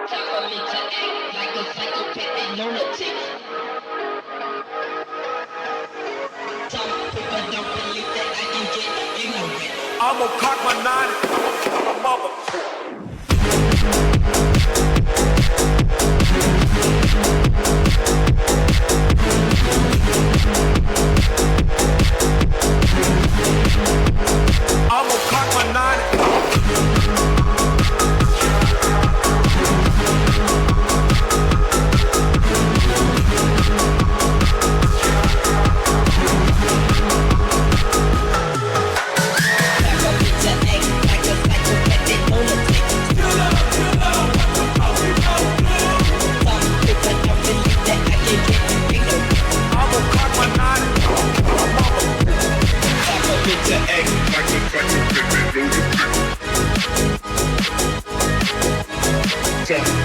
Temperament to act like a psychopathic lunatic. Some people don't believe that I can get ignorant. I'ma cock my nine and I'ma kill a mother. I'ma cock my nine and Check.